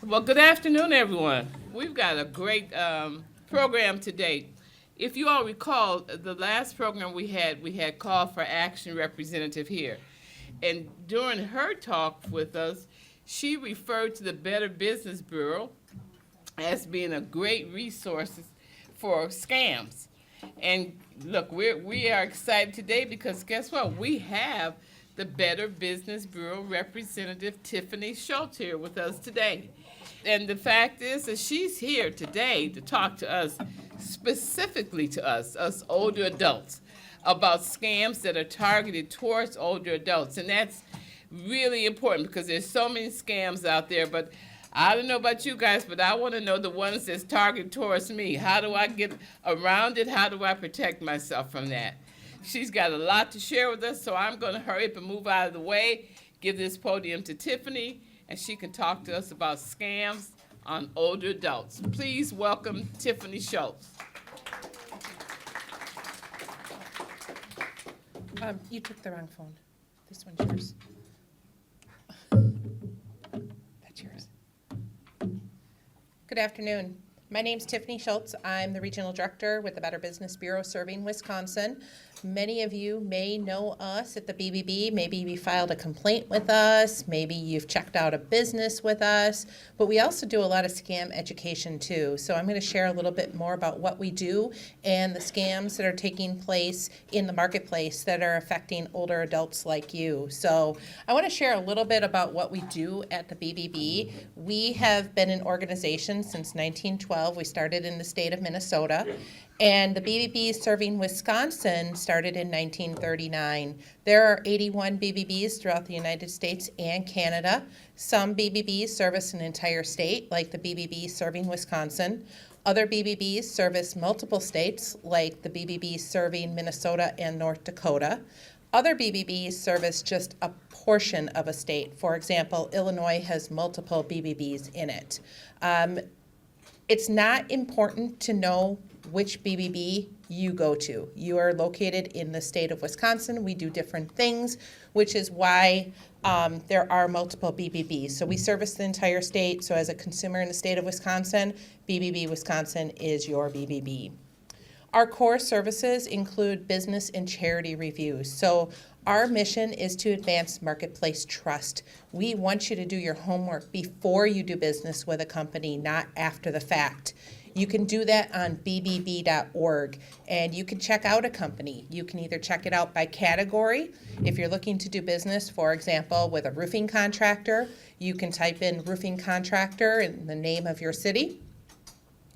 Well, good afternoon, everyone. We've got a great program today. If you all recall, the last program we had Call for Action representative here. And during her talk with us, she referred to the Better Business Bureau as being a great resource for scams. And look, we are excited today because guess what? We have the Better Business Bureau representative Tiffany Schultz here with us today. And the fact is that she's here today to talk to us, specifically to us older adults, about scams that are targeted towards older adults. And that's really important because there's so many scams out there, but I don't know about you guys, but I want to know the ones that's targeted towards me. How do I get around it? How do I protect myself from that? She's got a lot to share with us, so I'm going to hurry up and move out of the way, give this podium to Tiffany, and she can talk to us about scams on older adults. Please welcome Tiffany Schultz. You took the wrong phone. This one's yours. That's yours. Good afternoon. My name's Tiffany Schultz. I'm the Regional Director with the Better Business Bureau serving Wisconsin. Many of you may know us at the BBB. Maybe you filed a complaint with us. Maybe you've checked out a business with us. But we also do a lot of scam education too. So I'm going to share a little bit more about what we do and the scams that are taking place in the marketplace that are affecting older adults like you. So I want to share a little bit about what we do at the BBB. We have been an organization since 1912. We started in the state of Minnesota. And the BBB serving Wisconsin started in 1939. There are 81 BBBs throughout the United States and Canada. Some BBBs service an entire state, like the BBB serving Wisconsin. Other BBBs service multiple states, like the BBB serving Minnesota and North Dakota. Other BBBs service just a portion of a state. For example, Illinois has multiple BBBs in it. It's not important to know which BBB you go to. You are located in the state of Wisconsin. We do different things, which is why there are multiple BBBs. So we service the entire state. So as a consumer in the state of Wisconsin, BBB Wisconsin is your BBB. Our core services include business and charity reviews. So our mission is to advance marketplace trust. We want you to do your homework before you do business with a company, not after the fact. You can do that on bbb.org, and you can check out a company. You can either check it out by category. If you're looking to do business, for example, with a roofing contractor, you can type in roofing contractor in the name of your city.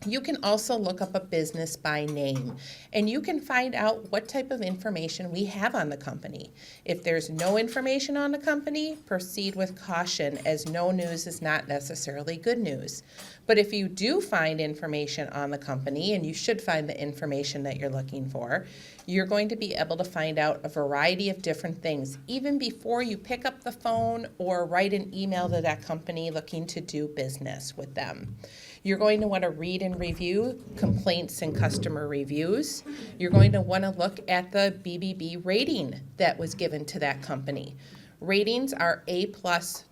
You can also look up a business by name, and you can find out what type of information we have on the company. If there's no information on the company, proceed with caution, as no news is not necessarily good news. But if you do find information on the company, and you should find the information that you're looking for, you're going to be able to find out a variety of different things, even before you pick up the phone or write an email to that company looking to do business with them. You're going to want to read and review complaints and customer reviews. You're going to want to look at the BBB rating that was given to that company. Ratings are A+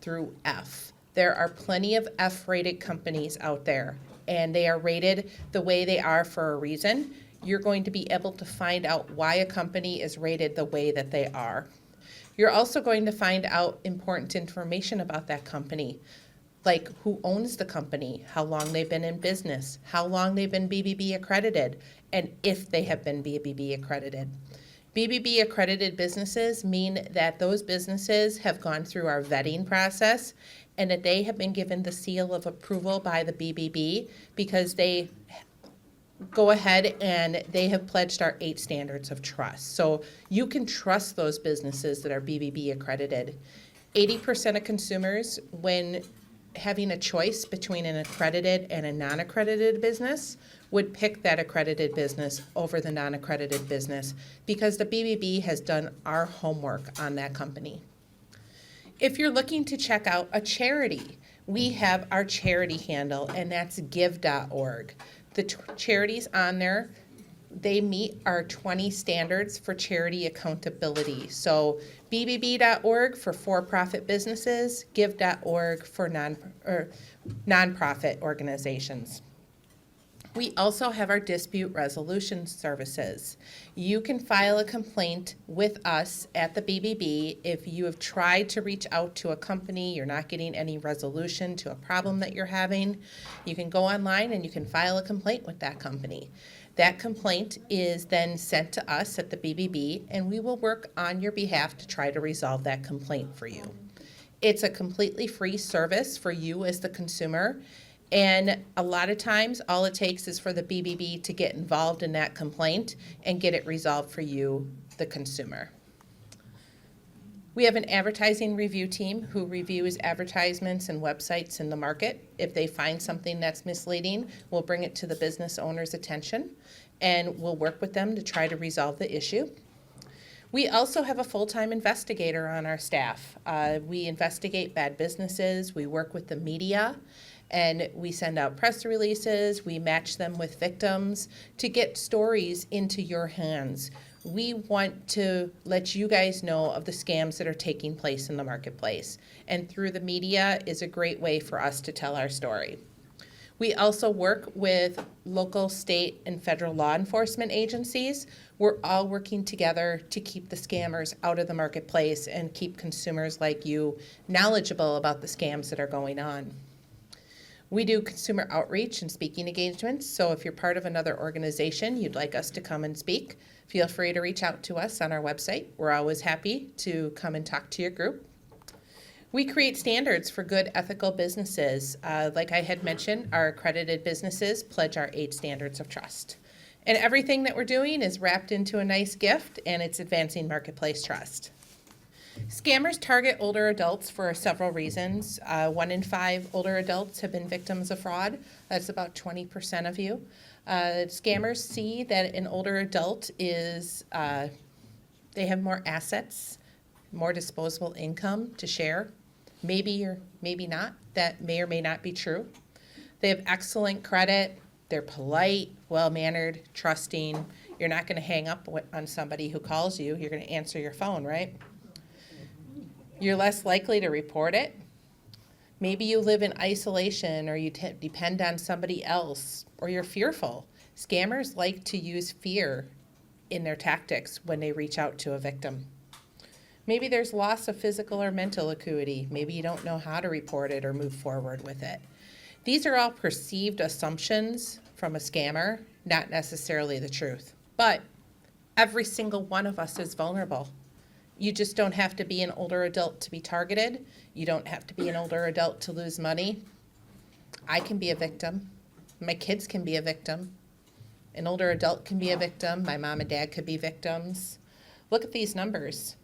through F. There are plenty of F-rated companies out there, and they are rated the way they are for a reason. You're going to be able to find out why a company is rated the way that they are. You're also going to find out important information about that company, like who owns the company, how long they've been in business, how long they've been BBB accredited, and if they have been BBB accredited. BBB accredited businesses mean that those businesses have gone through our vetting process and that they have been given the seal of approval by the BBB because they go ahead and they have pledged our 8 standards of trust. So you can trust those businesses that are BBB accredited. 80% of consumers, when having a choice between an accredited and a non-accredited business, would pick that accredited business over the non-accredited business because the BBB has done our homework on that company. If you're looking to check out a charity, we have our charity handle, and that's give.org. The charities on there they meet our 20 standards for charity accountability. So bbb.org for for-profit businesses, give.org for nonprofit organizations. We also have our dispute resolution services. You can file a complaint with us at the BBB if you have tried to reach out to a company, you're not getting any resolution to a problem that you're having. You can go online and you can file a complaint with that company. That complaint is then sent to us at the BBB, and we will work on your behalf to try to resolve that complaint for you. It's a completely free service for you as the consumer. And a lot of times, all it takes is for the BBB to get involved in that complaint and get it resolved for you, the consumer. We have an advertising review team who reviews advertisements and websites in the market. If they find something that's misleading, we'll bring it to the business owner's attention, and we'll work with them to try to resolve the issue. We also have a full-time investigator on our staff. We investigate bad businesses, we work with the media, and we send out press releases, we match them with victims to get stories into your hands. We want to let you guys know of the scams that are taking place in the marketplace. And through the media is a great way for us to tell our story. We also work with local, state, and federal law enforcement agencies. We're all working together to keep the scammers out of the marketplace and keep consumers like you knowledgeable about the scams that are going on. We do consumer outreach and speaking engagements, so if you're part of another organization you'd like us to come and speak, feel free to reach out to us on our website. We're always happy to come and talk to your group. We create standards for good ethical businesses. Like I had mentioned, our accredited businesses pledge our 8 standards of trust. And everything that we're doing is wrapped into a nice gift, and it's advancing marketplace trust. Scammers target older adults for several reasons. 1 in 5 older adults have been victims of fraud. That's about 20% of you. Scammers see that an older adult is, they have more assets, more disposable income to share. Maybe or maybe not. That may or may not be true. They have excellent credit. They're polite, well-mannered, trusting. You're not going to hang up on somebody who calls you. You're going to answer your phone, right? You're less likely to report it. Maybe you live in isolation, or you depend on somebody else, or you're fearful. Scammers like to use fear in their tactics when they reach out to a victim. Maybe there's loss of physical or mental acuity. Maybe you don't know how to report it or move forward with it. These are all perceived assumptions from a scammer, not necessarily the truth. But every single one of us is vulnerable. You just don't have to be an older adult to be targeted. You don't have to be an older adult to lose money. I can be a victim. My kids can be a victim. An older adult can be a victim. My mom and dad could be victims. Look at these numbers.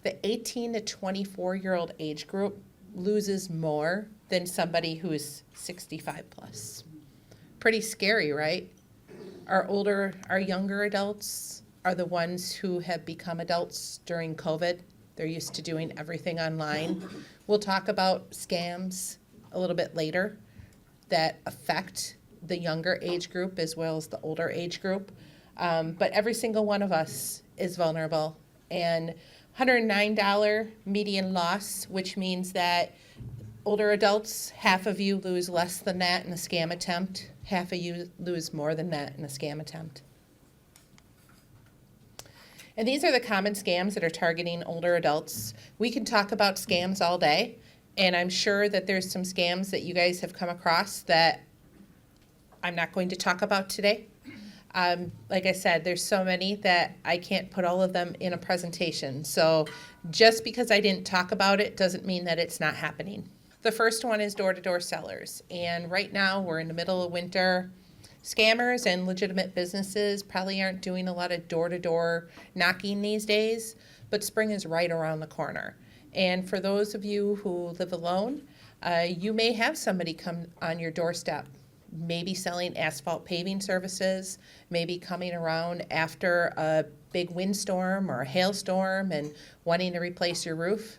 The 18 to 24-year-old age group loses more than somebody who is 65 plus. Pretty scary, right? Our younger adults are the ones who have become adults during COVID. They're used to doing everything online. We'll talk about scams a little bit later that affect the younger age group as well as the older age group. But every single one of us is vulnerable. And $109 median loss, which means that older adults, half of you lose less than that in a scam attempt. Half of you lose more than that in a scam attempt. And these are the common scams that are targeting older adults. We can talk about scams all day, and I'm sure that there's some scams that you guys have come across that I'm not going to talk about today. Like I said, there's so many that I can't put all of them in a presentation. So just because I didn't talk about it doesn't mean that it's not happening. The first one is door-to-door sellers. And right now we're in the middle of winter. Scammers and legitimate businesses probably aren't doing a lot of door-to-door knocking these days, but spring is right around the corner. And for those of you who live alone, you may have somebody come on your doorstep, maybe selling asphalt paving services, maybe coming around after a big windstorm or a hailstorm and wanting to replace your roof.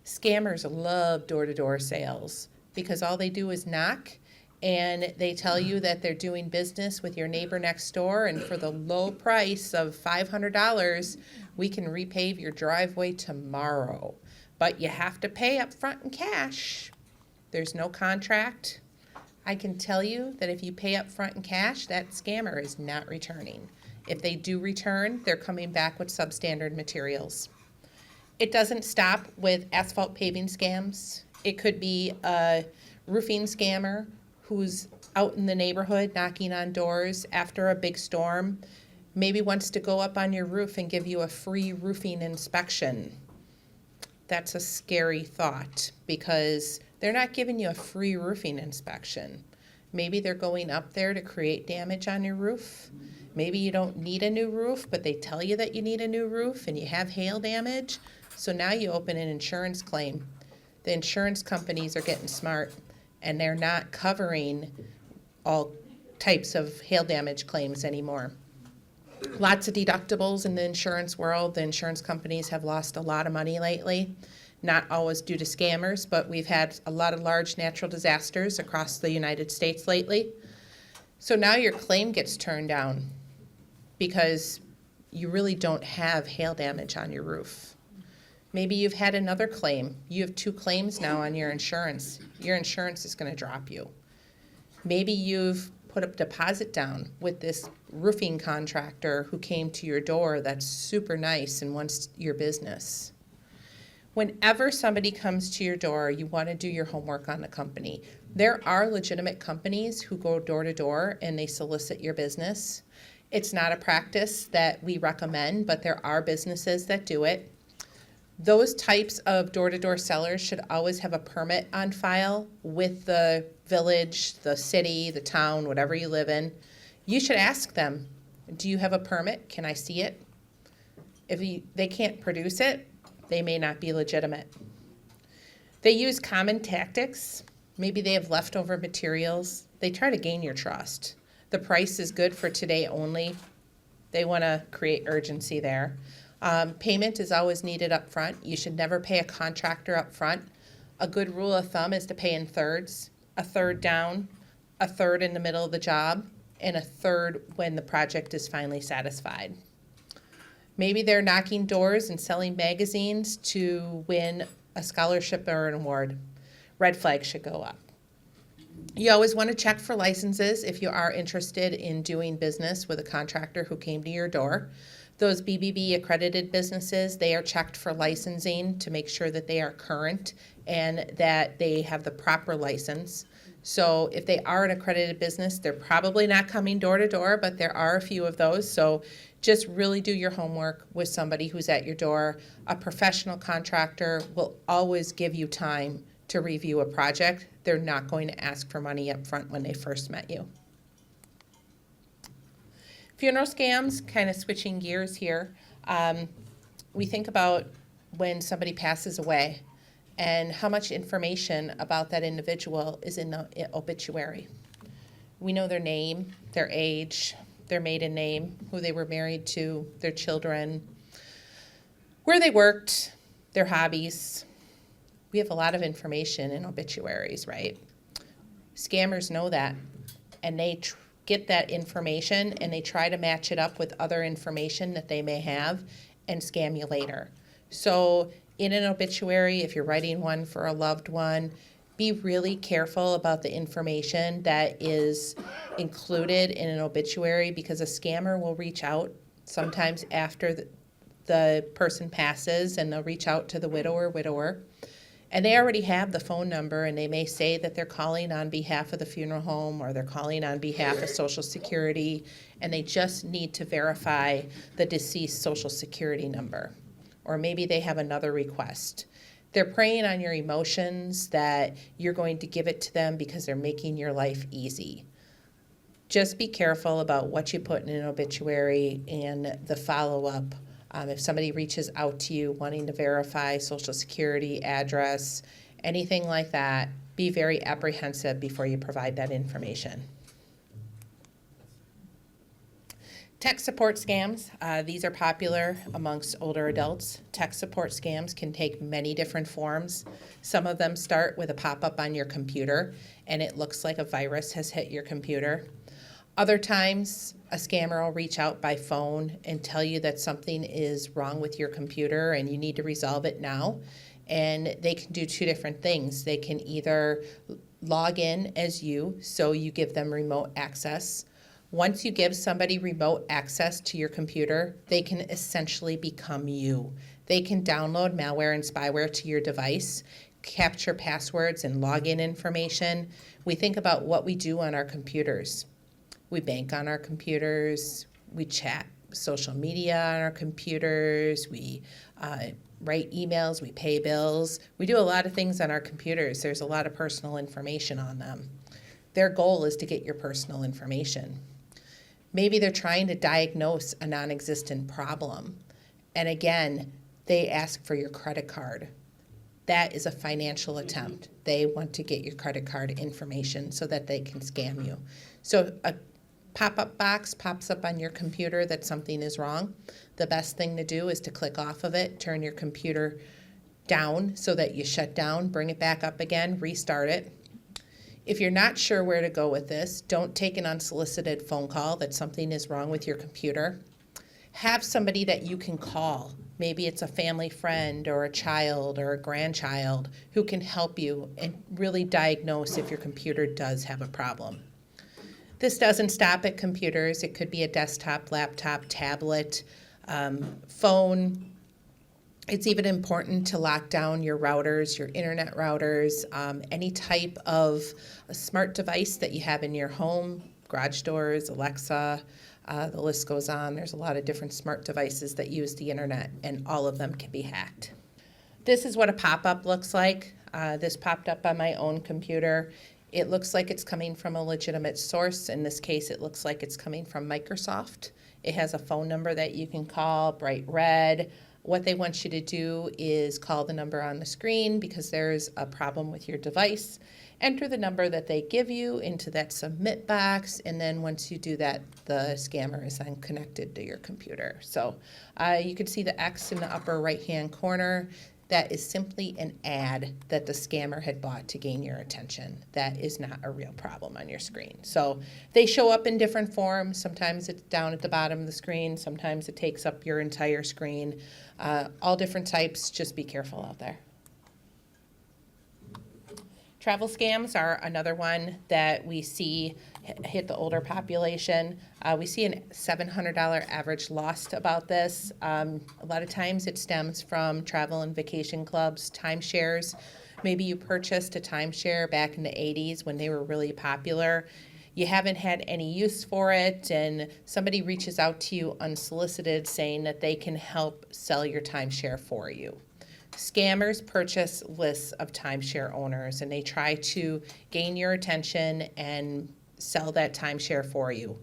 Scammers love door-to-door sales because all they do is knock, and they tell you that they're doing business with your neighbor next door, and for the low price of $500, we can repave your driveway tomorrow. But you have to pay up front in cash. There's no contract. I can tell you that if you pay up front in cash, that scammer is not returning. If they do return, they're coming back with substandard materials. It doesn't stop with asphalt paving scams. It could be a roofing scammer who's out in the neighborhood knocking on doors after a big storm, maybe wants to go up on your roof and give you a free roofing inspection. That's a scary thought because they're not giving you a free roofing inspection. Maybe they're going up there to create damage on your roof. Maybe you don't need a new roof, but they tell you that you need a new roof and you have hail damage. So now you open an insurance claim. The insurance companies are getting smart and they're not covering all types of hail damage claims anymore. Lots of deductibles in the insurance world. The insurance companies have lost a lot of money lately, not always due to scammers, but we've had a lot of large natural disasters across the United States lately. So now your claim gets turned down because you really don't have hail damage on your roof. Maybe you've had another claim. You have 2 claims now on your insurance. Your insurance is going to drop you. Maybe you've put a deposit down with this roofing contractor who came to your door that's super nice and wants your business. Whenever somebody comes to your door, you want to do your homework on the company. There are legitimate companies who go door to door and they solicit your business. It's not a practice that we recommend, but there are businesses that do it. Those types of door-to-door sellers should always have a permit on file with the village, the city, the town, whatever you live in. You should ask them, do you have a permit? Can I see it? If they can't produce it, they may not be legitimate. They use common tactics. Maybe they have leftover materials. They try to gain your trust. The price is good for today only. They want to create urgency there. Payment is always needed up front. You should never pay a contractor up front. A good rule of thumb is to pay in thirds, a third down, a third in the middle of the job, and a third when the project is finally satisfied. Maybe they're knocking doors and selling magazines to win a scholarship or an award. Red flags should go up. You always want to check for licenses if you are interested in doing business with a contractor who came to your door. Those BBB accredited businesses, they are checked for licensing to make sure that they are current and that they have the proper license. So if they are an accredited business, they're probably not coming door to door, but there are a few of those. So just really do your homework with somebody who's at your door. A professional contractor will always give you time to review a project. They're not going to ask for money up front when they first met you. Funeral scams, kind of switching gears here. We think about when somebody passes away and how much information about that individual is in the obituary. We know their name, their age, their maiden name, who they were married to, their children, where they worked, their hobbies. We have a lot of information in obituaries, right? Scammers know that, and they get that information and they try to match it up with other information that they may have and scam you later. So in an obituary, if you're writing one for a loved one, be really careful about the information that is included in an obituary because a scammer will reach out sometimes after the person passes and they'll reach out to the widower. And they already have the phone number and they may say that they're calling on behalf of the funeral home or they're calling on behalf of Social Security and they just need to verify the deceased Social Security number. Or maybe they have another request. They're preying on your emotions that you're going to give it to them because they're making your life easy. Just be careful about what you put in an obituary and the follow-up. If somebody reaches out to you wanting to verify Social Security, address, anything like that, be very apprehensive before you provide that information. Tech support scams, these are popular amongst older adults. Tech support scams can take many different forms. Some of them start with a pop-up on your computer and it looks like a virus has hit your computer. Other times, a scammer will reach out by phone and tell you that something is wrong with your computer and you need to resolve it now. And they can do two different things. They can either log in as you, so you give them remote access. Once you give somebody remote access to your computer, they can essentially become you. They can download malware and spyware to your device, capture passwords and login information. We think about what we do on our computers. We bank on our computers, we chat social media on our computers, we write emails, we pay bills. We do a lot of things on our computers. There's a lot of personal information on them. Their goal is to get your personal information. Maybe they're trying to diagnose a non-existent problem. And again, they ask for your credit card. That is a financial attempt. They want to get your credit card information so that they can scam you. So a pop-up box pops up on your computer that something is wrong. The best thing to do is to click off of it, turn your computer down so that you shut down, bring it back up again, restart it. If you're not sure where to go with this, don't take an unsolicited phone call that something is wrong with your computer. Have somebody that you can call. Maybe it's a family friend or a child or a grandchild who can help you and really diagnose if your computer does have a problem. This doesn't stop at computers. It could be a desktop, laptop, tablet, phone. It's even important to lock down your routers, your internet routers, any type of a smart device that you have in your home, garage doors, Alexa, the list goes on. There's a lot of different smart devices that use the internet, and all of them can be hacked. This is what a pop-up looks like. This popped up on my own computer. It looks like it's coming from a legitimate source. In this case, it looks like it's coming from Microsoft. It has a phone number that you can call, bright red. What they want you to do is call the number on the screen because there's a problem with your device. Enter the number that they give you into that submit box, and then once you do that, the scammer is then connected to your computer. So you can see the X in the upper right-hand corner. That is simply an ad that the scammer had bought to gain your attention. That is not a real problem on your screen. So they show up in different forms. Sometimes it's down at the bottom of the screen. Sometimes it takes up your entire screen. All different types. Just be careful out there. Travel scams are another one that we see hit the older population. We see a $700 average loss about this. A lot of times it stems from travel and vacation clubs, timeshares. Maybe you purchased a timeshare back in the 80s when they were really popular. You haven't had any use for it, and somebody reaches out to you unsolicited saying that they can help sell your timeshare for you. Scammers purchase lists of timeshare owners, and they try to gain your attention and sell that timeshare for you.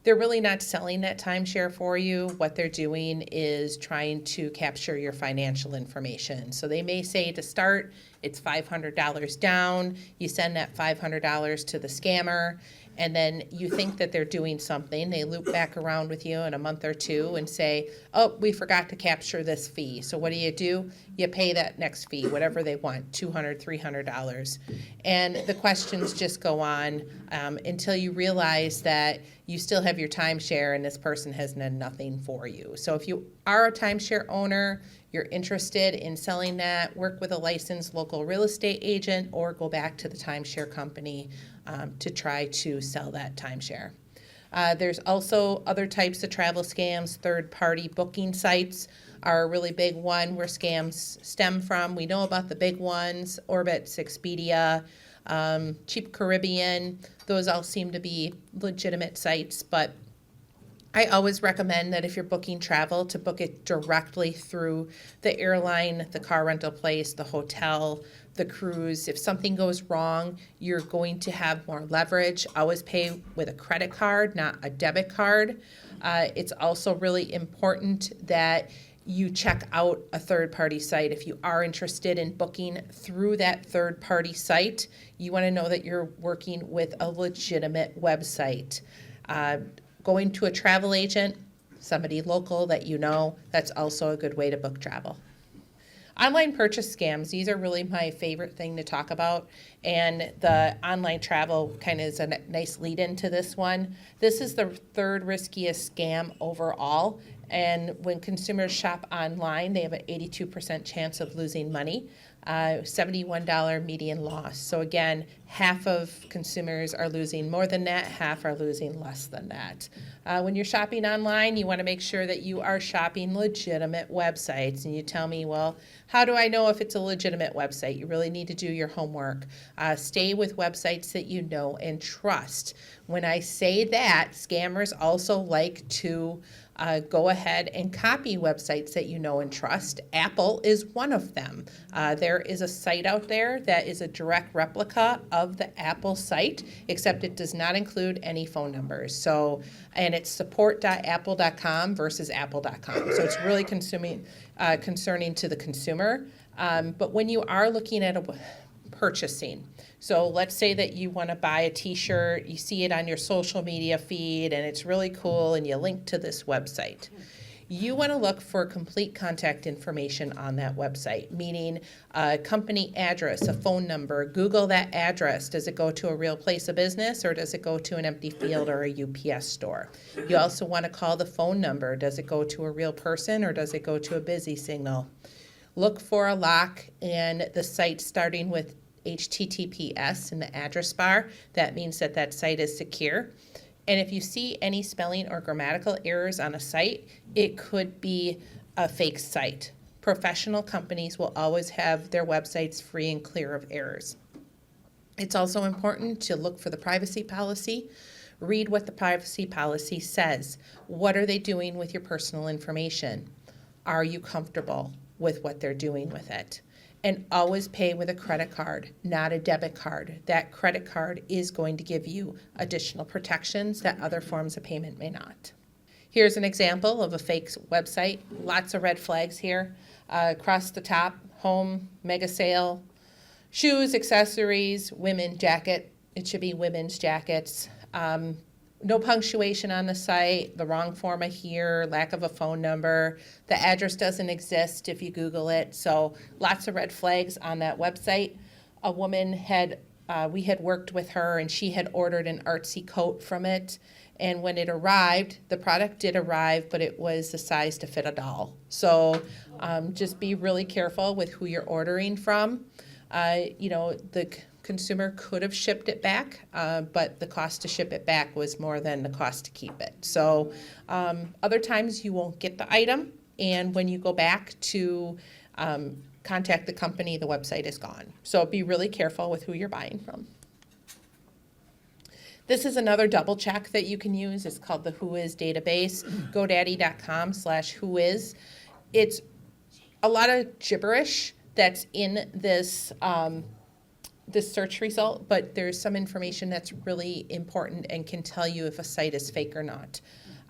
They're really not selling that timeshare for you. What they're doing is trying to capture your financial information. So they may say to start, it's $500 down. You send that $500 to the scammer, and then you think that they're doing something. They loop back around with you in a month or two and say, oh, we forgot to capture this fee. So what do? You pay that next fee, whatever they want, $200, $300. And the questions just go on until you realize that you still have your timeshare and this person has done nothing for you. So if you are a timeshare owner, you're interested in selling that, work with a licensed local real estate agent or go back to the timeshare company to try to sell that timeshare. There's also other types of travel scams. Third-party booking sites are a really big one where scams stem from. We know about the big ones, Orbitz, Expedia, Cheap Caribbean. Those all seem to be legitimate sites, but I always recommend that if you're booking travel to book it directly through the airline, the car rental place, the hotel, the cruise. If something goes wrong, you're going to have more leverage. Always pay with a credit card, not a debit card. It's also really important that you check out a third-party site. If you are interested in booking through that third-party site, you want to know that you're working with a legitimate website. Going to a travel agent somebody local that you know, that's also a good way to book travel. Online purchase scams, these are really my favorite thing to talk about, and the online travel kind of is a nice lead into this one. This is the third riskiest scam overall, and when consumers shop online, they have an 82% chance of losing money, $71 median loss. So again, half of consumers are losing more than that, half are losing less than that. When you're shopping online, you want to make sure that you are shopping legitimate websites. And you tell me, well, how do I know if it's a legitimate website? You really need to do your homework. Stay with websites that you know and trust. When I say that, scammers also like to go ahead and copy websites that you know and trust. Apple is one of them. There is a site out there that is a direct replica of the Apple site, except it does not include any phone numbers. So, and it's support.apple.com versus apple.com. So it's really concerning to the consumer. But when you are looking at purchasing, so let's say that you want to buy a t-shirt, you see it on your social media feed and it's really cool and you link to this website. You want to look for complete contact information on that website, meaning a company address, a phone number. Google that address. Does it go to a real place of business or does it go to an empty field or a UPS store? You also want to call the phone number. Does it go to a real person or does it go to a busy signal? Look for a lock and the site starting with HTTPS in the address bar. That means that that site is secure. And if you see any spelling or grammatical errors on a site, it could be a fake site. Professional companies will always have their websites free and clear of errors. It's also important to look for the privacy policy. Read what the privacy policy says. What are they doing with your personal information? Are you comfortable with what they're doing with it? And always pay with a credit card, not a debit card. That credit card is going to give you additional protections that other forms of payment may not. Here's an example of a fake website. Lots of red flags here. Across the top, home, mega sale, shoes, accessories, women jacket. It should be women's jackets. No punctuation on the site, the wrong form of here, lack of a phone number. The address doesn't exist if you Google it. So lots of red flags on that website. A woman we had worked with her and she had ordered an artsy coat from it. And when it arrived, the product did arrive, but it was the size to fit a doll. So just be really careful with who you're ordering from. The consumer could have shipped it back, but the cost to ship it back was more than the cost to keep it. So other times you won't get the item, and when you go back to contact the company, the website is gone. So be really careful with who you're buying from. This is another double check that you can use. It's called the Whois database, godaddy.com/whois. It's a lot of gibberish that's in this this search result, but there's some information that's really important and can tell you if a site is fake or not.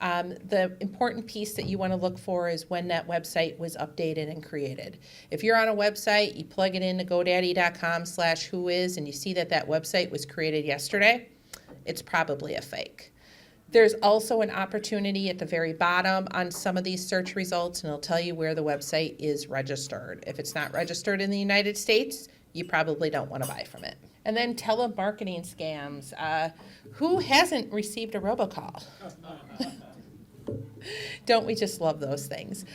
The important piece that you want to look for is when that website was updated and created. If you're on a website, you plug it into godaddy.com/whois and you see that that website was created yesterday, it's probably a fake. There's also an opportunity at the very bottom on some of these search results, and it'll tell you where the website is registered. If it's not registered in the United States, you probably don't want to buy from it. And then telemarketing scams. Who hasn't received a robocall? Don't we just love those things?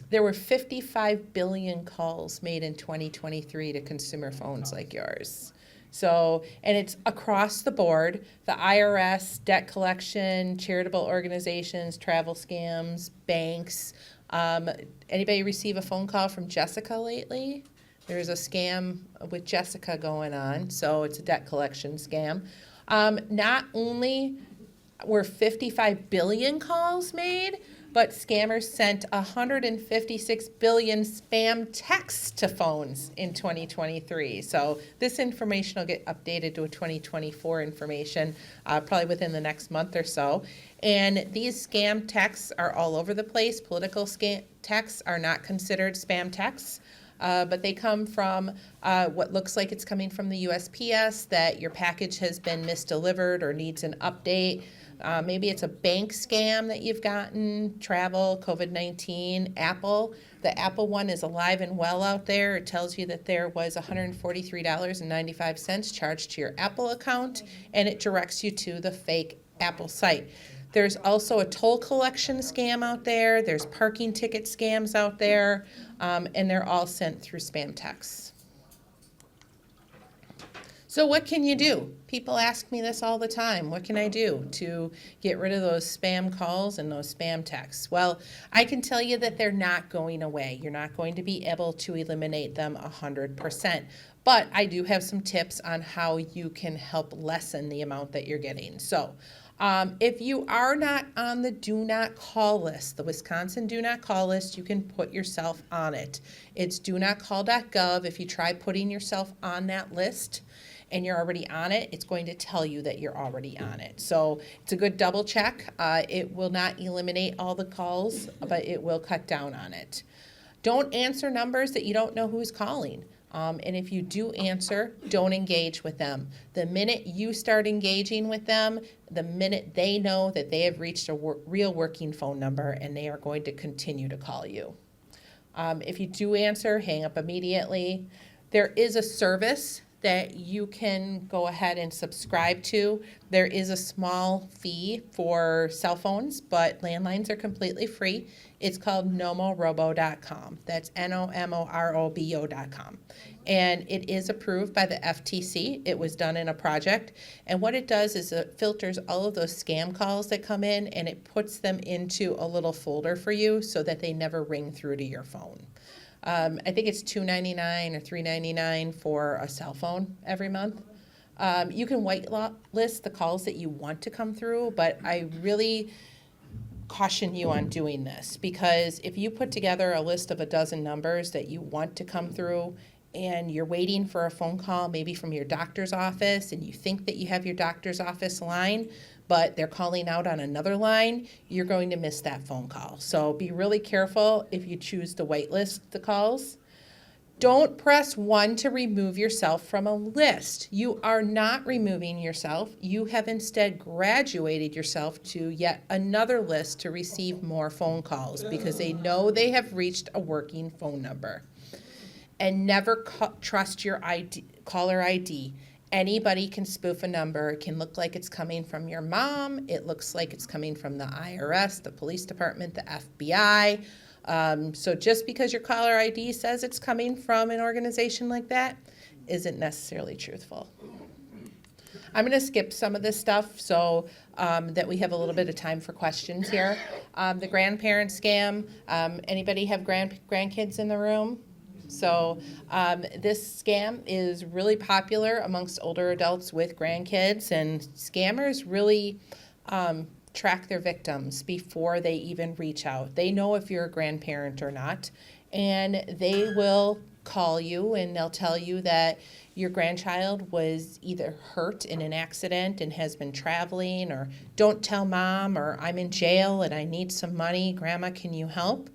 There were 55 billion calls made in 2023 to consumer phones like yours. So, and it's across the board, the IRS, debt collection, charitable organizations, travel scams, banks. Anybody receive a phone call from Jessica lately? There's a scam with Jessica going on, so it's a debt collection scam. Not only were 55 billion calls made, but scammers sent 156 billion spam texts to phones in 2023. So this information will get updated to a 2024 information probably within the next month or so. And these scam texts are all over the place. Political scam texts are not considered spam texts. But they come from what looks like it's coming from the USPS, that your package has been misdelivered or needs an update. Maybe it's a bank scam that you've gotten, travel, COVID-19, Apple. The Apple one is alive and well out there. It tells you that there was $143.95 charged to your Apple account, and it directs you to the fake Apple site. There's also a toll collection scam out there. There's parking ticket scams out there, and they're all sent through spam texts. So what can you do? People ask me this all the time. What can I do to get rid of those spam calls and those spam texts? Well, I can tell you that they're not going away. You're not going to be able to eliminate them 100%. But I do have some tips on how you can help lessen the amount that you're getting. So if you are not on the do not call list, the Wisconsin do not call list, you can put yourself on it. It's donotcall.gov. If you try putting yourself on that list and you're already on it, it's going to tell you that you're already on it. So it's a good double check. It will not eliminate all the calls, but it will cut down on it. Don't answer numbers that you don't know who's calling. And if you do answer, don't engage with them. The minute you start engaging with them, the minute they know that they have reached a real working phone number, and they are going to continue to call you. If you do answer, hang up immediately. There is a service that you can go ahead and subscribe to. There is a small fee for cell phones, but landlines are completely free. It's called nomorobo.com. That's nomorobo.com. And it is approved by the FTC. It was done in a project. And what it does is it filters all of those scam calls that come in, and it puts them into a little folder for you so that they never ring through to your phone. I think it's $2.99 or $3.99 for a cell phone every month. You can whitelist the calls that you want to come through, but I really caution you on doing this, because if you put together a list of a dozen numbers that you want to come through and you're waiting for a phone call maybe from your doctor's office, and you think that you have your doctor's office line, but they're calling out on another line, you're going to miss that phone call. So be really careful if you choose to whitelist the calls. Don't press 1 to remove yourself from a list. You are not removing yourself. You have instead graduated yourself to yet another list to receive more phone calls, because they know they have reached a working phone number. And never trust your caller ID. Anybody can spoof a number. It can look like it's coming from your mom. It looks like it's coming from the IRS, the police department, the FBI. So just because your caller ID says it's coming from an organization like that isn't necessarily truthful. I'm going to skip some of this stuff so that we have a little bit of time for questions here. The grandparent scam. Anybody have grandkids in the room? So this scam is really popular amongst older adults with grandkids, and scammers really track their victims before they even reach out. They know if you're a grandparent or not, and they will call you and they'll tell you that your grandchild was either hurt in an accident and has been traveling, or don't tell mom, or I'm in jail and I need some money. Grandma, can you help?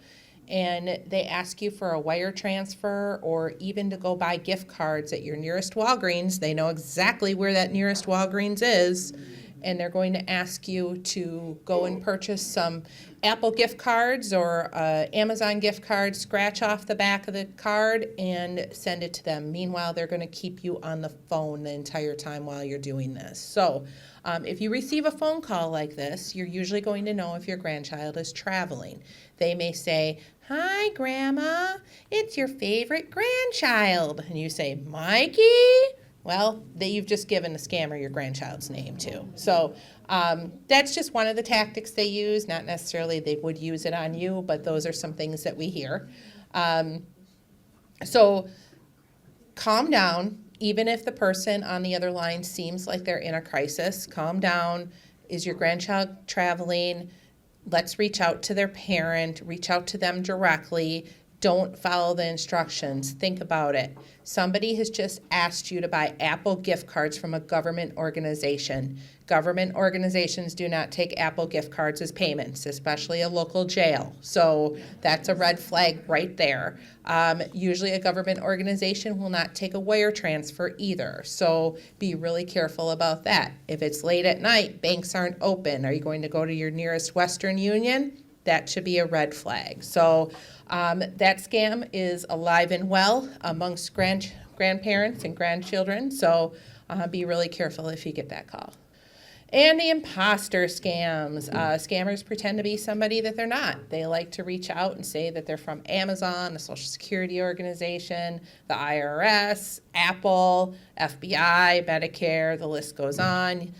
And they ask you for a wire transfer, or even to go buy gift cards at your nearest Walgreens. They know exactly where that nearest Walgreens is, and they're going to ask you to go and purchase some Apple gift cards or Amazon gift cards, scratch off the back of the card, and send it to them. Meanwhile, they're going to keep you on the phone the entire time while you're doing this. So if you receive a phone call like this, you're usually going to know if your grandchild is traveling. They may say, "Hi, Grandma, it's your favorite grandchild." And you say, "Mikey?" Well, you've just given the scammer your grandchild's name too. So that's just one of the tactics they use. Not necessarily they would use it on you, but those are some things that we hear. So calm down. Even if the person on the other line seems like they're in a crisis, calm down. Is your grandchild traveling? Let's reach out to their parent, reach out to them directly. Don't follow the instructions. Think about it. Somebody has just asked you to buy Apple gift cards from a government organization. Government organizations do not take Apple gift cards as payments, especially a local jail. So that's a red flag right there. Usually a government organization will not take a wire transfer either. So be really careful about that. If it's late at night, banks aren't open. Are you going to go to your nearest Western Union? That should be a red flag. So that scam is alive and well amongst grandparents and grandchildren. So be really careful if you get that call. And the imposter scams. Scammers pretend to be somebody that they're not. They like to reach out and say that they're from Amazon, the Social Security Organization, the IRS, Apple, FBI, Medicare, the list goes on.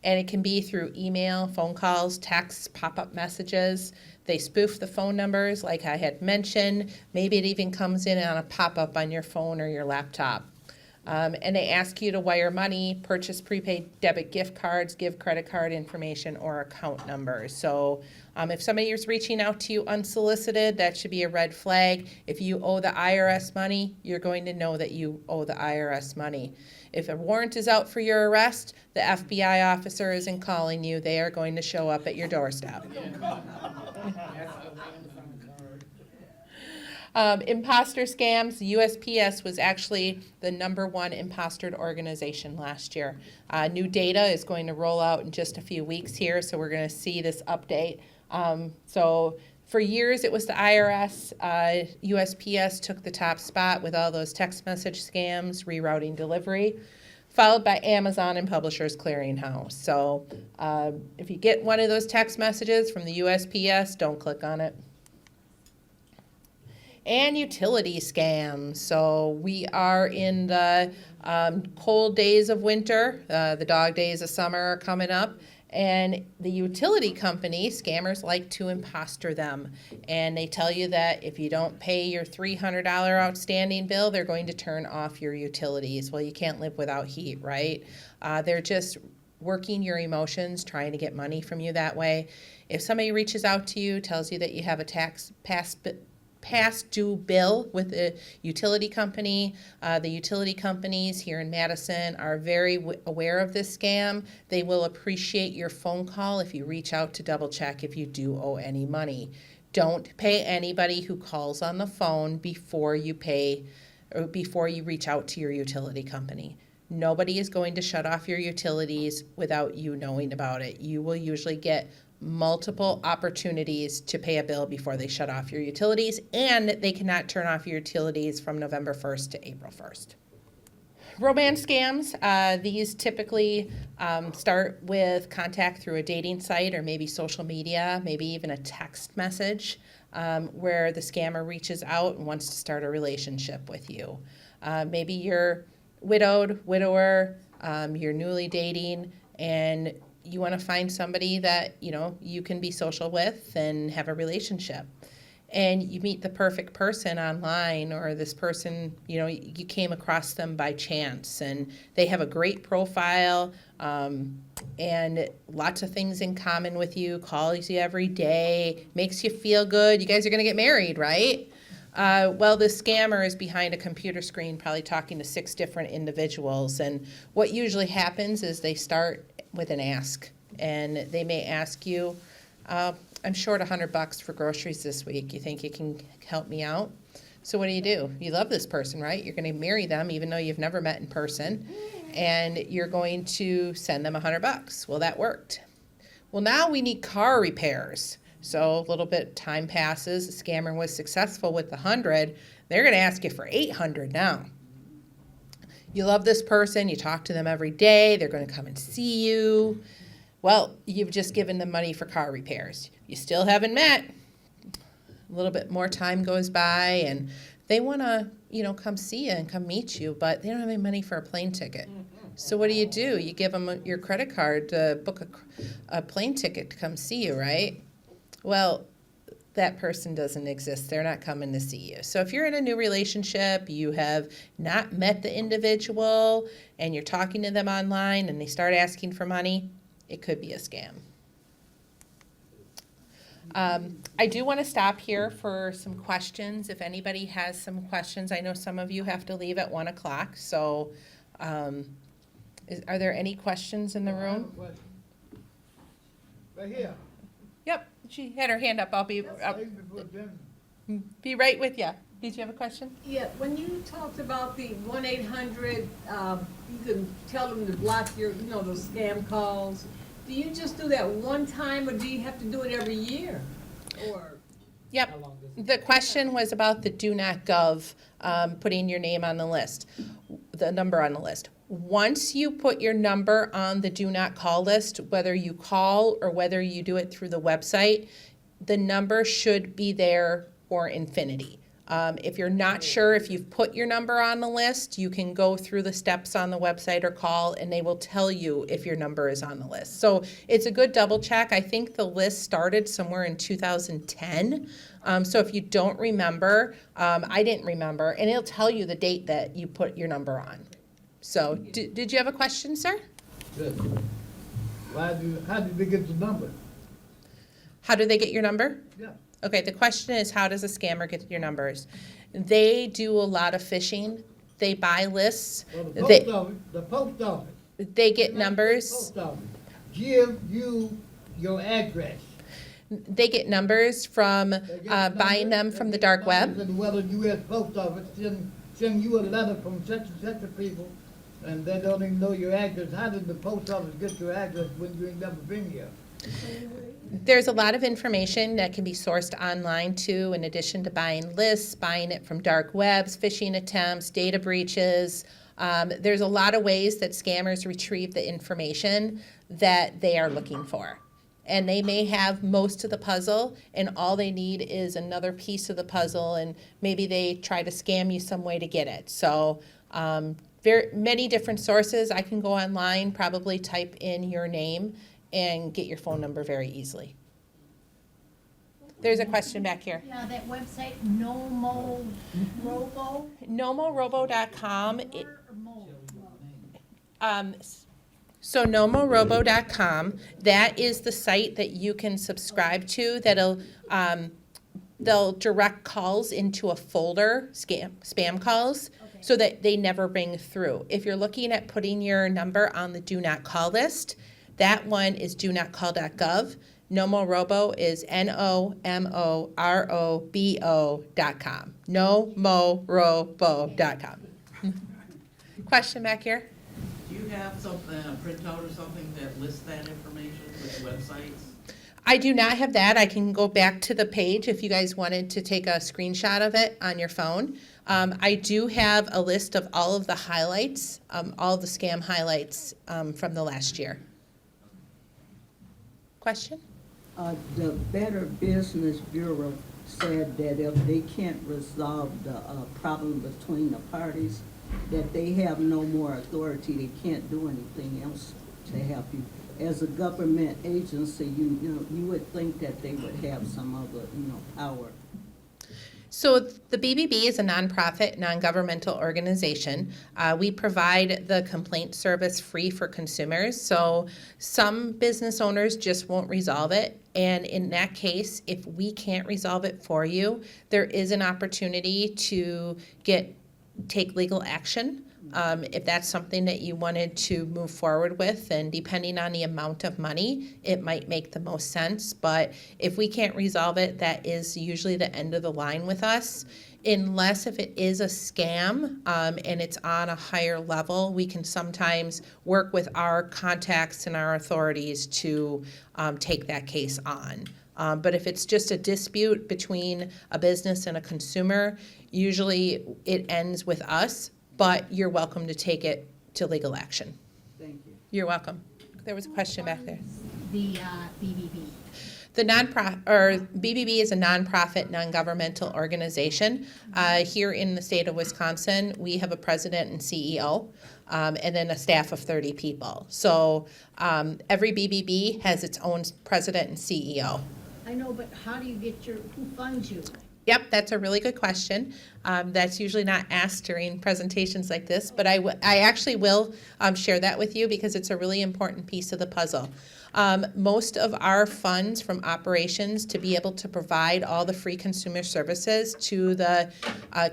And it can be through email, phone calls, texts, pop-up messages. They spoof the phone numbers like I had mentioned. Maybe it even comes in on a pop-up on your phone or your laptop. And they ask you to wire money, purchase prepaid debit gift cards, give credit card information or account numbers. So if somebody is reaching out to you unsolicited, that should be a red flag. If you owe the IRS money, you're going to know that you owe the IRS money. If a warrant is out for your arrest, the FBI officer isn't calling you. They are going to show up at your doorstep. Imposter scams. USPS was actually the #1 impostered organization last year. New data is going to roll out in just a few weeks here, so we're going to see this update. So for years it was the IRS. USPS took the top spot with all those text message scams, rerouting delivery, followed by Amazon and Publishers Clearinghouse. So if you get one of those text messages from the USPS, don't click on it. And utility scams. So we are in the cold days of winter. The dog days of summer are coming up. And the utility company, scammers like to imposter them. And they tell you that if you don't pay your $300 outstanding bill, they're going to turn off your utilities. Well, you can't live without heat, right? They're just working your emotions, trying to get money from you that way. If somebody reaches out to you, tells you that you have a past due bill with the utility company. The utility companies here in Madison are very aware of this scam. They will appreciate your phone call if you reach out to double check if you do owe any money. Don't pay anybody who calls on the phone before you pay or before you reach out to your utility company. Nobody is going to shut off your utilities without you knowing about it. You will usually get multiple opportunities to pay a bill before they shut off your utilities, and they cannot turn off your utilities from November 1st to April 1st. Romance scams, these typically start with contact through a dating site or maybe social media, maybe even a text message where the scammer reaches out and wants to start a relationship with you. Maybe you're widowed, widower, you're newly dating, and you want to find somebody that, you can be social with and have a relationship. And you meet the perfect person online, or this person, you came across them by chance, and they have a great profile and lots of things in common with you, calls you every day, makes you feel good. You guys are going to get married, right? Well, this scammer is behind a computer screen, probably talking to 6 different individuals. And what usually happens is they start with an ask, and they may ask you, I'm short $100 for groceries this week. You think you can help me out? So what do? You love this person, right? You're going to marry them even though you've never met in person, and you're going to send them $100. Well, that worked. Well, now we need car repairs. So a little bit time passes. The scammer was successful with the 100. They're going to ask you for 800 now. You love this person. You talk to them every day. They're going to come and see you. Well, you've just given them money for car repairs. You still haven't met. A little bit more time goes by, and they want to, come see you and come meet you, but they don't have any money for a plane ticket. So what do? You give them your credit card to book a plane ticket to come see you, right? Well, that person doesn't exist. They're not coming to see you. So if you're in a new relationship, you have not met the individual, and you're talking to them online, and they start asking for money, it could be a scam. I do want to stop here for some questions. If anybody has some questions, I know some of you have to leave at 1 o'clock, so are there any questions in the room? Right here. Yep, she had her hand up. I'll be right with you. Did you have a question? Yeah, when you talked about the 1-800, you can tell them to block your, those scam calls. Do you just do that one time, or do you have to do it every year? Or Yep. how long does it? The question was about the do not gov, putting your name on the list, the number on the list. Once you put your number on the do not call list, whether you call or whether you do it through the website, the number should be there for infinity. If you're not sure if you've put your number on the list, you can go through the steps on the website or call, and they will tell you if your number is on the list. So it's a good double check. I think the list started somewhere in 2010. So if you don't remember, I didn't remember, and it'll tell you the date that you put your number on. So did you have a question, sir? Good. How did they get the number? How do they get your number? Yeah. Okay, the question is, how does a scammer get your numbers? They do a lot of phishing. They buy lists. Well, the post office. They get numbers. Post office. Give you your address. They get numbers from They get buying them numbers, from the they dark get web. numbers, and whether U.S. Post Office send you a letter from such and such a people, and they don't even know your address. How did the post office get your address when you ain't never been here? There's a lot of information that can be sourced online too, in addition to buying lists, buying it from dark webs, phishing attempts, data breaches. There's a lot of ways that scammers retrieve the information that they are looking for. And they may have most of the puzzle, and all they need is another piece of the puzzle, and maybe they try to scam you some way to get it. So very many different sources. I can go online, probably type in your name, and get your phone number very easily. There's a question back here. Yeah, that website, Nomorobo. Nomorobo.com. Or Mo. So nomorobo.com, that is the site that you can subscribe to that'll they'll direct calls into a folder, spam calls, Okay. so that they never ring through. If you're looking at putting your number on the do not call list, that one is do not call.gov. Nomorobo is NOMOROBO.com. Nomorobo.com. Question back here? Do you have something, a printout or something that lists that information with websites? I do not have that. I can go back to the page if you guys wanted to take a screenshot of it on your phone. I do have a list of all of the highlights, all of the scam highlights from the last year. Question? The Better Business Bureau said that if they can't resolve the problem between the parties, that they have no more authority, they can't do anything else to help you. As a government agency, you would think that they would have some other, power. So the BBB is a nonprofit, non-governmental organization. We provide the complaint service free for consumers. So some business owners just won't resolve it. And in that case, if we can't resolve it for you, there is an opportunity to take legal action. If that's something that you wanted to move forward with, and depending on the amount of money, it might make the most sense. But if we can't resolve it, that is usually the end of the line with us. Unless if it is a scam and it's on a higher level, we can sometimes work with our contacts and our authorities to take that case on. But if it's just a dispute between a business and a consumer, usually it ends with us, but you're welcome to take it to legal action. Thank you. You're welcome. There was a question back there. The BBB. The BBB is a nonprofit, non-governmental organization. Here in the state of Wisconsin, we have a president and CEO, and then a staff of 30 people. So every BBB has its own president and CEO. I know, but how do you get who funds you? Yep, that's a really good question. That's usually not asked during presentations like this, but I actually will share that with you because it's a really important piece of the puzzle. Most of our funds from operations to be able to provide all the free consumer services to the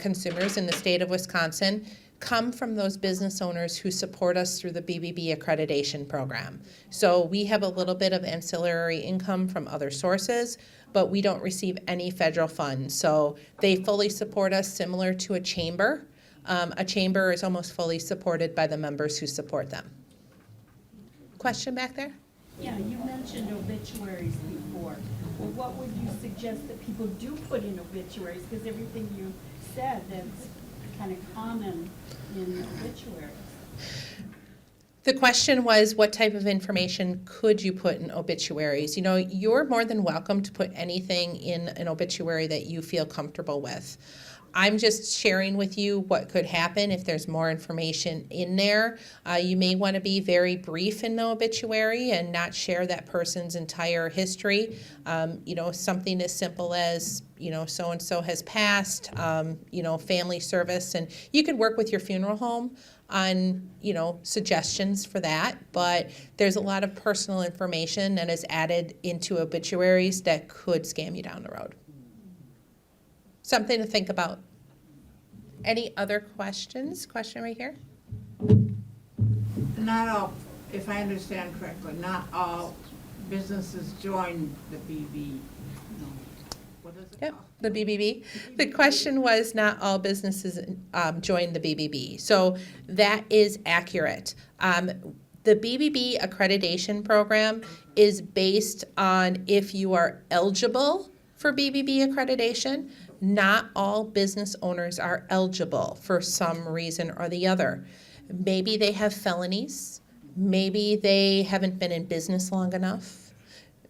consumers in the state of Wisconsin come from those business owners who support us through the BBB accreditation program. So we have a little bit of ancillary income from other sources, but we don't receive any federal funds. So they fully support us, similar to a chamber. A chamber is almost fully supported by the members who support them. Question back there? Yeah, you mentioned obituaries before. Well, what would you suggest that people do put in obituaries? Because everything you said, that's kind of common in obituaries. The question was, what type of information could you put in obituaries? You know, you're more than welcome to put anything in an obituary that you feel comfortable with. I'm just sharing with you what could happen if there's more information in there. You may want to be very brief in the obituary and not share that person's entire history. You know, something as simple as, you know, so-and-so has passed, you know, family service, and you could work with your funeral home on, you know, suggestions for that, but there's a lot of personal information that is added into obituaries that could scam you down the road. Something to think about. Any other questions? Question right here. Not all, if I understand correctly, not all businesses join the BB. No. What is it Yep, called? the BBB. The question was not all businesses join the BBB. So that is accurate. The BBB accreditation program is based on if you are eligible for BBB accreditation. Not all business owners are eligible for some reason or the other. Maybe they have felonies. Maybe they haven't been in business long enough.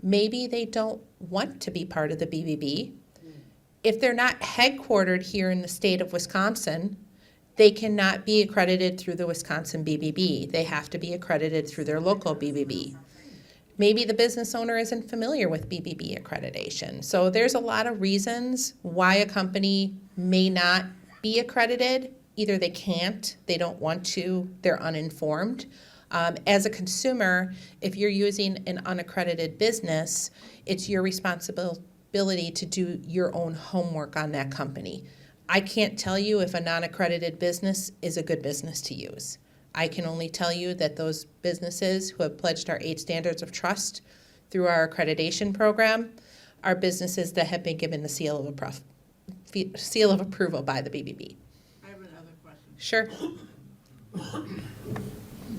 Maybe they don't want to be part of the BBB. If they're not headquartered here in the state of Wisconsin, they cannot be accredited through the Wisconsin BBB. They have to be accredited through their local BBB. Maybe the business owner isn't familiar with BBB accreditation. So there's a lot of reasons why a company may not be accredited. Either they can't, they don't want to, they're uninformed. As a consumer, if you're using an unaccredited business, it's your responsibility to do your own homework on that company. I can't tell you if a non-accredited business is a good business to use. I can only tell you that those businesses who have pledged our 8 standards of trust through our accreditation program are businesses that have been given the seal of approval by the BBB. I have another question. Sure.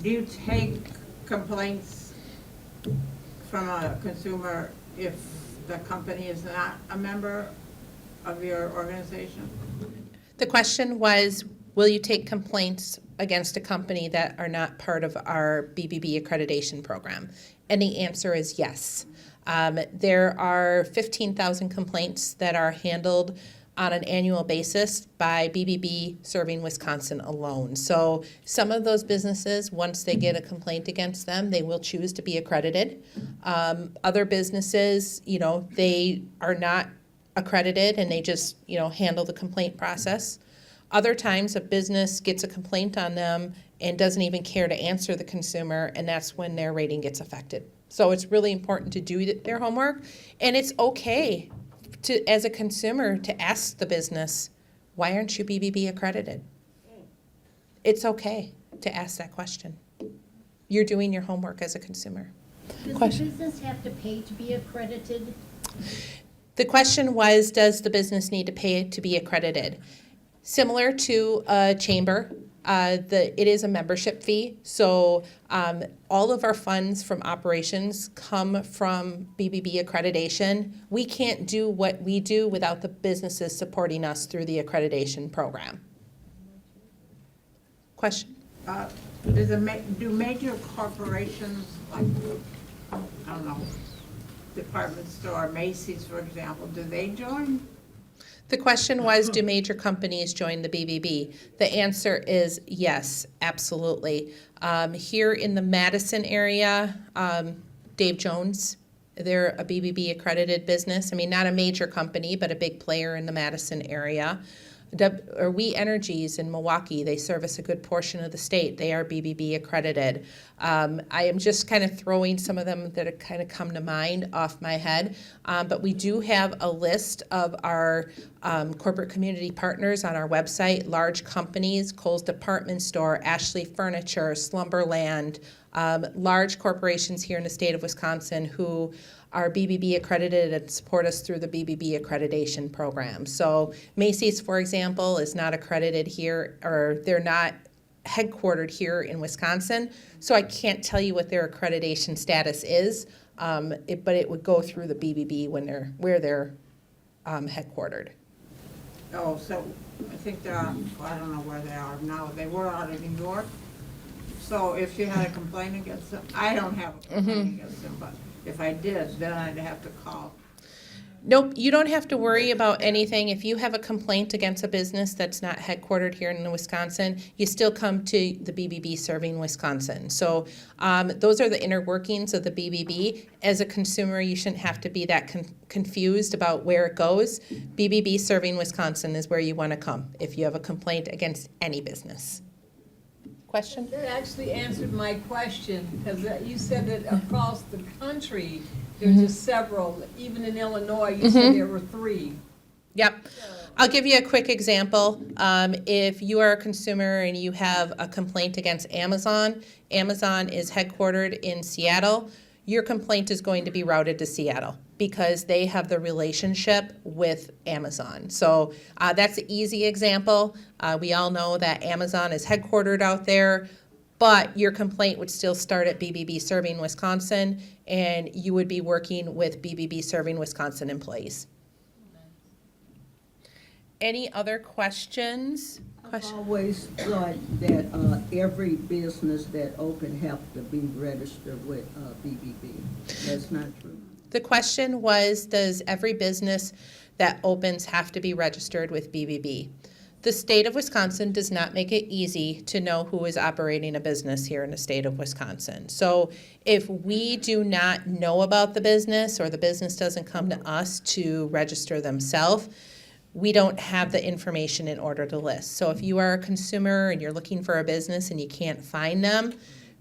Do you take complaints from a consumer if the company is not a member of your organization? The question was, will you take complaints against a company that are not part of our BBB accreditation program? And the answer is yes. There are 15,000 complaints that are handled on an annual basis by BBB Serving Wisconsin alone. So some of those businesses, once they get a complaint against them, they will choose to be accredited. Other businesses, you know, they are not accredited and they just, you know, handle the complaint process. Other times a business gets a complaint on them and doesn't even care to answer the consumer, and that's when their rating gets affected. So it's really important to do their homework, and it's okay to, as a consumer, to ask the business, why aren't you BBB accredited? It's okay to ask that question. You're doing your homework as a consumer. Does the Question. business have to pay to be accredited? The question was, does the business need to pay to be accredited? Similar to a chamber, it is a membership fee. So all of our funds from operations come from BBB accreditation. We can't do what we do without the businesses supporting us through the accreditation program. Question? Do major corporations, like, I don't know, department store, Macy's, for example, do they join? The question was, do major companies join the BBB? The answer is yes, absolutely. Here in the Madison area, Dave Jones They're a BBB accredited business. I mean, not a major company, but a big player in the Madison area. We Energies in Milwaukee, they service a good portion of the state. They are BBB accredited. I am just kind of throwing some of them that have kind of come to mind off my head. But we do have a list of our corporate community partners on our website, large companies, Kohl's Department Store, Ashley Furniture, Slumberland, large corporations here in the state of Wisconsin who are BBB accredited and support us through the BBB accreditation program. So Macy's, for example, is not accredited here, or they're not headquartered here in Wisconsin, so I can't tell you what their accreditation status is, but it would go through the BBB where they're headquartered. Oh, so I think they're, well, I don't know where they are now. They were out of New York. So if you had a complaint against them, I don't have a complaint against them, but if I did, then I'd have to call. Nope, you don't have to worry about anything. If you have a complaint against a business that's not headquartered here in Wisconsin, you still come to the BBB Serving Wisconsin. So those are the inner workings of the BBB. As a consumer, you shouldn't have to be that confused about where it goes. BBB Serving Wisconsin is where you want to come if you have a complaint against any business. Question? That actually answered my question, because you said that across the country, there's just several. Even in Illinois, you said there were 3. Yep. I'll give you a quick example. If you are a consumer and you have a complaint against Amazon, Amazon is headquartered in Seattle, your complaint is going to be routed to Seattle because they have the relationship with Amazon. So that's an easy example. We all know that Amazon is headquartered out there, but your complaint would still start at BBB Serving Wisconsin, and you would be working with BBB Serving Wisconsin employees. Any other questions? I've always thought that every business that open have to be registered with BBB. That's not true. The question was, does every business that opens have to be registered with BBB? The state of Wisconsin does not make it easy to know who is operating a business here in the state of Wisconsin. So if we do not know about the business or the business doesn't come to us to register themselves, we don't have the information in order to list. So if you are a consumer and you're looking for a business and you can't find them,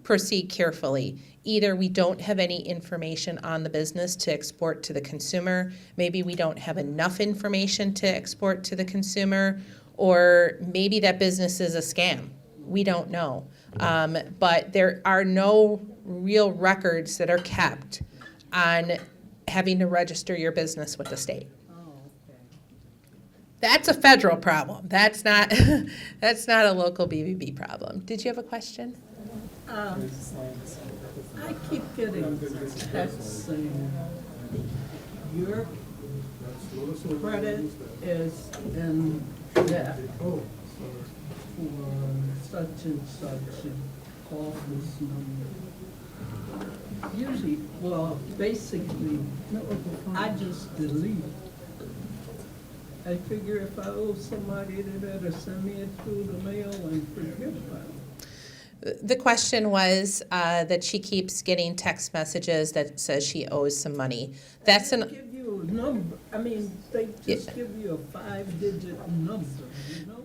proceed carefully. Either we don't have any information on the business to export to the consumer, maybe we don't have enough information to export to the consumer, or maybe that business is a scam. We don't know. But there are no real records that are kept on having to register your business with the state. That's a federal problem. That's not a local BBB problem. Did you have a question? I keep getting texts saying your credit is in debt for such and such and call this number. Usually, well, basically, I just delete. I figure if I owe somebody, they better send me it through the mail and forget about it. The question was that she keeps getting text messages that says she owes some money. That's They an give you a number. I mean, they just give you a 5-digit number, you know?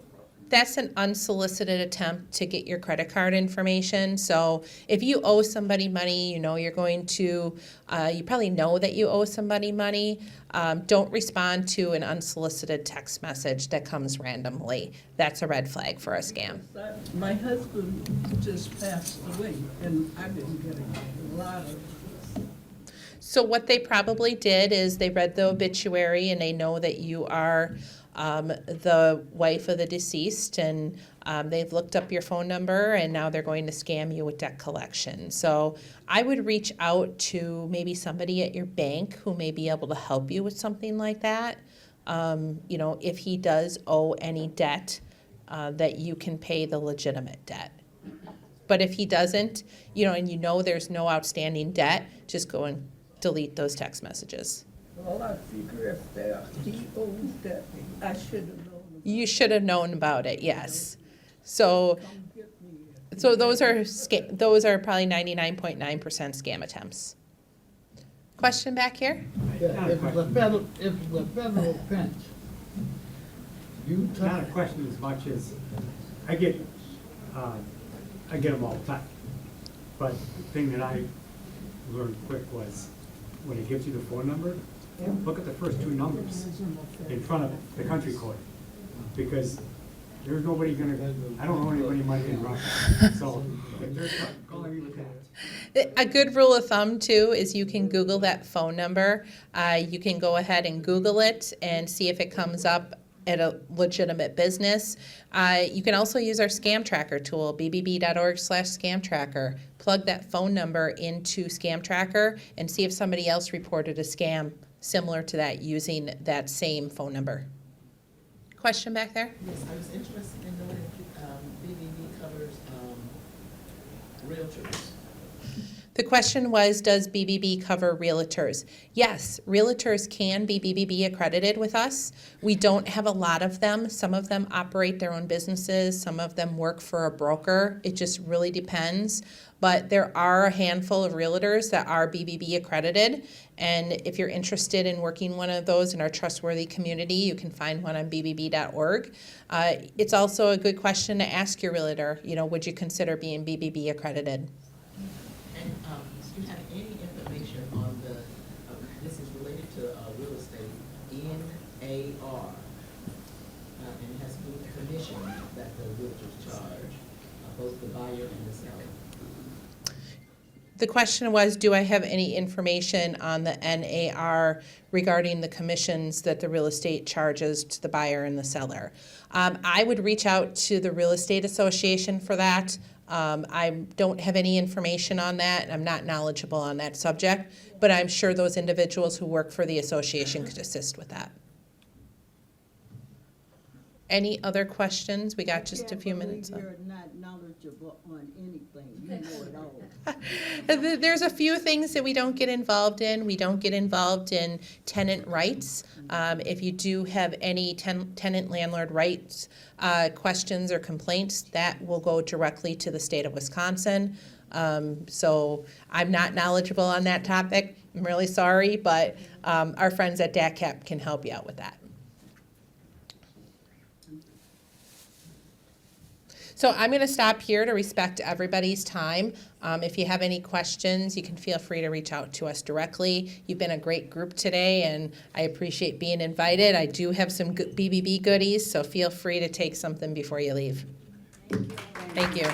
That's an unsolicited attempt to get your credit card information. So if you owe somebody money, you know you're going to, you probably know that you owe somebody money. Don't respond to an unsolicited text message that comes randomly. That's a red flag for a scam. My husband just passed away, and I've been getting a lot of. So what they probably did is they read the obituary and they know that you are the wife of the deceased, and they've looked up your phone number, and now they're going to scam you with debt collection. So I would reach out to maybe somebody at your bank who may be able to help you with something like that. You know, if he does owe any debt, that you can pay the legitimate debt. But if he doesn't, you know, and you know there's no outstanding debt, just go and delete those text messages. Well, I figure if he owes that, I should have known. You should have known about it, yes. So those are probably 99.9% scam attempts. Question back here? Yeah, Not a if it's a question. federal, if it's a federal offense, you Not a touch, question as much as, I get them all the time. But the thing that I learned quick was, when it gives you the phone number, look at the first two numbers in front of the country code. Because there's nobody I don't know anybody might interrupt. So if they're calling me with that. A good rule of thumb too is you can Google that phone number. You can go ahead and Google it and see if it comes up at a legitimate business. You can also use our scam tracker tool, bbb.org/scam tracker. Plug that phone number into scam tracker and see if somebody else reported a scam similar to that using that same phone number. Question back there? Yes, I was interested in knowing if BBB covers realtors. The question was, does BBB cover realtors? Yes, realtors can be BBB accredited with us. We don't have a lot of them. Some of them operate their own businesses. Some of them work for a broker. It just really depends. But there are a handful of realtors that are BBB accredited. And if you're interested in working one of those in our trustworthy community, you can find one on bbb.org. It's also a good question to ask your realtor, would you consider being BBB accredited? And do you have any information on this is related to real estate, NAR, and it has to do with the commission that the realtors charge, both the buyer and the seller. The question was, do I have any information on the NAR regarding the commissions that the real estate charges to the buyer and the seller? I would reach out to the Real Estate Association for that. I don't have any information on that, and I'm not knowledgeable on that subject, but I'm sure those individuals who work for the association could assist with that. Any other questions? We got just a few minutes left. You're not knowledgeable on anything, you know it all. There's a few things that we don't get involved in. We don't get involved in tenant rights. If you do have any tenant-landlord rights questions or complaints, that will go directly to the state of Wisconsin. So I'm not knowledgeable on that topic. I'm really sorry, but our friends at DACCAP can help you out with that. So I'm going to stop here to respect everybody's time. If you have any questions, you can feel free to reach out to us directly. You've been a great group today, and I appreciate being invited. I do have some BBB goodies, so feel free to take something before you leave. Thank you.